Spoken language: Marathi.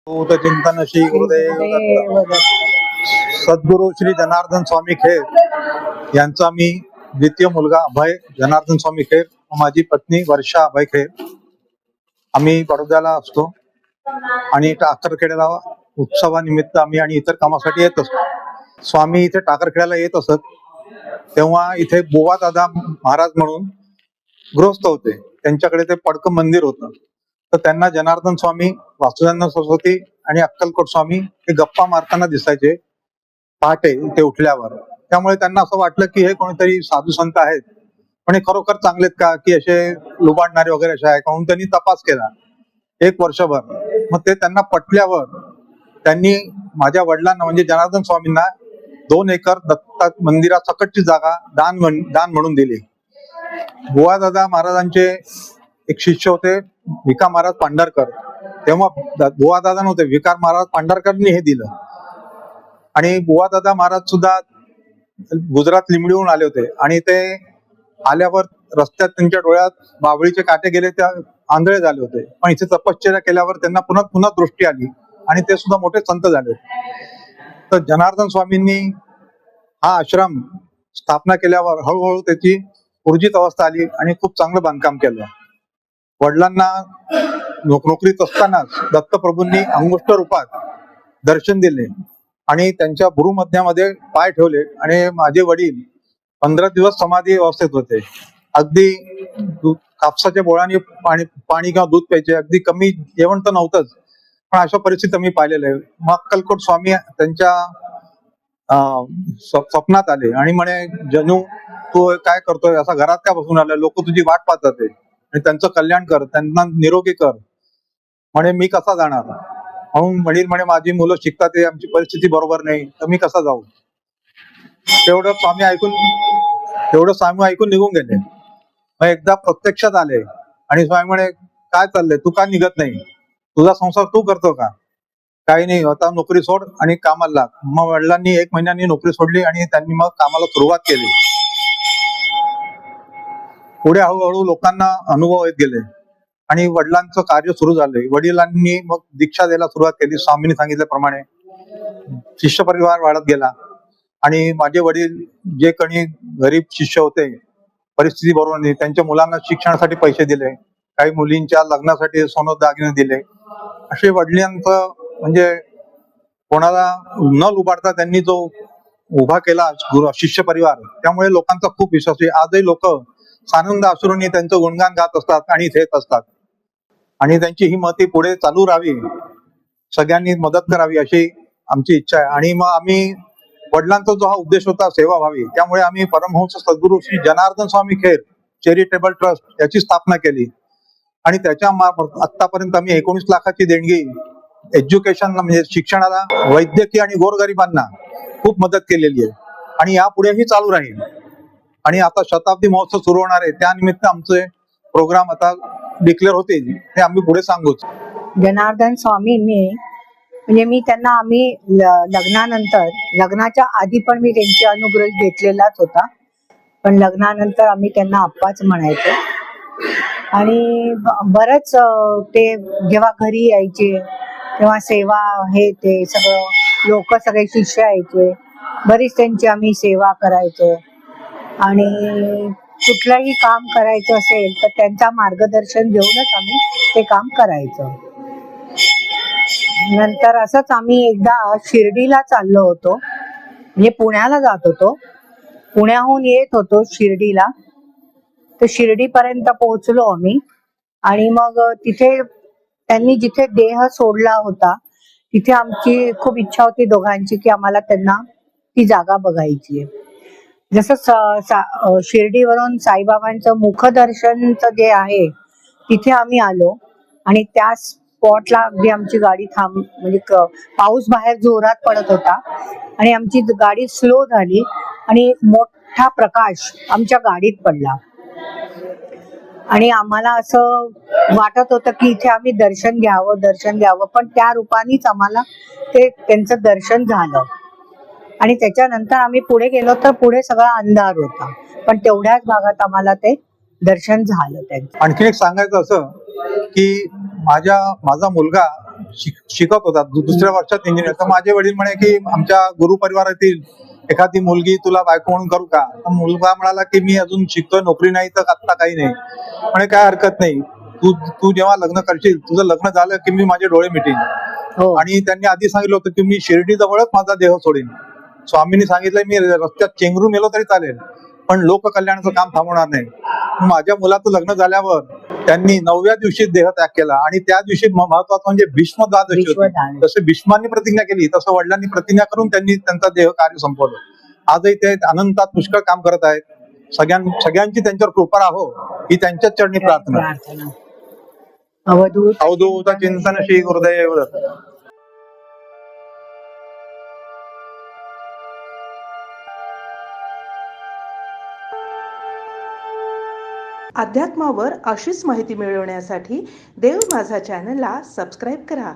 चिंतन श्री गुरुदेव सद्गुरु श्री जनार्दन स्वामी खेर यांचा मी द्वितीय मुलगा अभय जनार्दन स्वामी खेर, माझी पत्नी वर्षा अभय खेर. आम्ही बडोद्याला असतो आणि टाकरखेड्याला उत्सवानिमित्त आम्ही आणि इतर कामासाठी येत असतो. स्वामी इथे टाकरखेड्याला येत असत तेव्हा इथे बुवा दादा महाराज म्हणून गृहस्थ होते. त्यांच्याकडे ते पडकं मंदिर होतं. तर त्यांना जनार्दन स्वामी, वासुदेवानंद सरस्वती आणि अक्कलकोट स्वामी हे गप्पा मारताना दिसायचे पहाटे ते उठल्यावर. त्यामुळे त्यांना असं वाटलं की हे कोणीतरी साधू संत आहेत, पण हे खरोखर चांगलेत का की असे लुबाडणारे वगैरे असे आहे. म्हणून त्यांनी तपास केला 1 वर्षभर. मग ते त्यांना पटल्यावर त्यांनी माझ्या वडिलांना म्हणजे जनार्दन स्वामींना 2 एकर दत्त मंदिरासकटची जागा दान म्हणून दिली. बुवादादा महाराजांचे एक शिष्य होते विकार महाराज पांढरकर. तेव्हा बुवादादा नव्हते, विकार महाराज पांढरकरनी हे दिलं. आणि बुवादादा महाराज सुद्धा गुजरात लिंबडीहून आले होते आणि ते आल्यावर रस्त्यात त्यांच्या डोळ्यात बाबळीचे काटे गेले, त्या आंधळे झाले होते. पण इथे तपश्चर्या केल्यावर त्यांना पुन्हा दृष्टी आली आणि ते सुद्धा मोठे संत झाले. तर जनार्दन स्वामींनी हा आश्रम स्थापना केल्यावर हळूहळू त्याची ऊर्जित अवस्था आली आणि खूप चांगलं बांधकाम केलं. वडिलांना नोकरीत असतानाच दत्तप्रभूंनी अंगुष्ठ रूपात दर्शन दिले आणि त्यांच्या भ्रूमध्यामध्ये पाय ठेवले आणि माझे वडील 15 दिवस समाधी अवस्थेत होते. अगदी कापसाच्या बोळाने पाणी किंवा दूध प्यायचे. अगदी कमी जेवण तर नव्हतंच, पण अशा परिस्थिती मी पाहिलेलं आहे. मग अक्कलकोट स्वामी त्यांच्या स्वप्नात आले आणि म्हणे, जनू तू काय करतोय, असा घरात काय बसून आलाय, लोक तुझी वाट पाहतात आणि त्यांचं कल्याण कर, त्यांना निरोगी कर. म्हणे मी कसा जाणार. म्हणून वडील म्हणे माझी मुलं शिकतात, आमची परिस्थिती बरोबर नाही, तर मी कसा जाऊ. तेवढं स्वामी ऐकून निघून गेले. मग एकदा प्रत्यक्षात आले आणि स्वामी म्हणे काय चाललंय, तू का निघत नाही, तुझा संसार तू करतो का. काही नाही, आता नोकरी सोड आणि कामाला लाग. मग वडिलांनी 1 महिन्यानी नोकरी सोडली आणि त्यांनी मग कामाला सुरुवात केली. पुढे हळूहळू लोकांना अनुभव येत गेले आणि वडिलांचं कार्य सुरू झालंय. वडिलांनी मग दीक्षा द्यायला सुरुवात केली. स्वामींनी सांगितल्याप्रमाणे शिष्य परिवार वाढत गेला आणि माझे वडील जे कोणी गरीब शिष्य होते, परिस्थिती बरोबर नाही, त्यांच्या मुलांना शिक्षणासाठी पैसे दिले, काही मुलींच्या लग्नासाठी सोनं दागिने दिले. असे वडिलांचं म्हणजे कोणाला न लुबाडता त्यांनी जो उभा केला शिष्य परिवार, त्यामुळे लोकांचा खूप विश्वास आहे. आजही लोक सानंद अश्रूंनी त्यांचं गुणगान गात असतात आणि इथे येत असतात. आणि त्यांची ही मती पुढे चालू राहावी, सगळ्यांनी मदत करावी अशी आमची इच्छा आहे. आणि मग आम्ही वडिलांचा जो हा उद्देश होता सेवा व्हावी, त्यामुळे आम्ही परमहंस सद्गुरू श्री जनार्दन स्वामी खेर चॅरिटेबल ट्रस्ट याची स्थापना केली. आणि त्याच्या आतापर्यंत आम्ही 19 लाखाची देणगी एज्युकेशनला म्हणजे शिक्षणाला, वैद्यकीय आणि गोरगरिबांना खूप मदत केलेली आहे आणि यापुढेही चालू राहील. आणि आता शताब्दी महोत्सव सुरू होणार आहे, त्यानिमित्त आमचे प्रोग्राम आता डिक्लेअर होतील, हे आम्ही पुढे सांगूच. जनार्दन स्वामींनी म्हणजे मी त्यांना आम्ही लग्नानंतर, लग्नाच्या आधी पण मी त्यांचे अनुग्रह घेतलेलाच होता, पण लग्नानंतर आम्ही त्यांना आप्पाच म्हणायचो. आणि बरंच ते जेव्हा घरी यायचे तेव्हा सेवा हे ते सगळं लोक सगळे शिष्य यायचे, बरीच त्यांची आम्ही सेवा करायचो. आणि कुठलंही काम करायचं असेल तर त्यांचा मार्गदर्शन घेऊनच आम्ही ते काम करायचो. नंतर असंच आम्ही एकदा शिर्डीला चाललो होतो, म्हणजे पुण्याला जात होतो, पुण्याहून येत होतो शिर्डीला. तर शिर्डीपर्यंत पोहोचलो आम्ही आणि मग तिथे त्यांनी जिथे देह सोडला होता तिथे आमची खूप इच्छा होती दोघांची की आम्हाला त्यांना ती जागा बघायची आहे. जसं शिर्डीवरून साईबाबांचं मुखदर्शनचं जे आहे तिथे आम्ही आलो आणि त्या स्पॉटला अगदी आमची गाडी म्हणजे पाऊस बाहेर जोरात पडत होता आणि आमची गाडी स्लो झाली आणि एक मोठा प्रकाश आमच्या गाडीत पडला आणि आम्हाला असं वाटत होतं की इथे आम्ही दर्शन घ्यावं, पण त्या रूपानेच आम्हाला ते त्यांचं दर्शन झालं. आणि त्याच्यानंतर आम्ही पुढे गेलो तर पुढे सगळा अंधार होता, पण तेवढ्याच भागात आम्हाला ते दर्शन झालं त्यांचं. आणखी एक सांगायचं असं की माझा मुलगा शिकत होता दुसऱ्या वर्षात इंजिनियर. तर माझे वडील म्हणे की आमच्या गुरु परिवारातील एखादी मुलगी तुला बायको म्हणून करू का? तर मुलगा म्हणाला की मी अजून शिकतोय, नोकरी नाही, तर आत्ता काही नाही. म्हणे काय हरकत नाही, तू तू जेव्हा लग्न करशील, तुझं लग्न झालं की मी माझे डोळे मिटीन. हो. आणि त्यांनी आधी सांगितलं होतं की मी शिर्डी जवळच माझा देह सोडीन. स्वामींनी सांगितलंय मी रस्त्यात चेंगरून मेलो तरी चालेल, पण लोककल्याणाचं काम थांबवणार नाही. माझ्या मुलाचं लग्न झाल्यावर त्यांनी 9व्या दिवशी देहत्याग केला. आणि त्या दिवशी महत्वाचं म्हणजे भीष्म द्वादशी होती. भीष्मद्वादशी. जसे भीष्मांनी प्रतिज्ञा केली तसं वडिलांनी प्रतिज्ञा करून त्यांनी त्यांचा देह कार्य संपवलं. आजही ते अनंतात पुष्कळ काम करत आहेत. सगळ्यांची त्यांच्यावर कृपा राहो ही त्यांच्याच चरणी प्रार्थना. अवधूत चिंतन श्री गुरुदेव दत्त. अध्यात्मावर अशीच माहिती मिळवण्यासाठी देव माझा चॅनलला सबस्क्राईब करा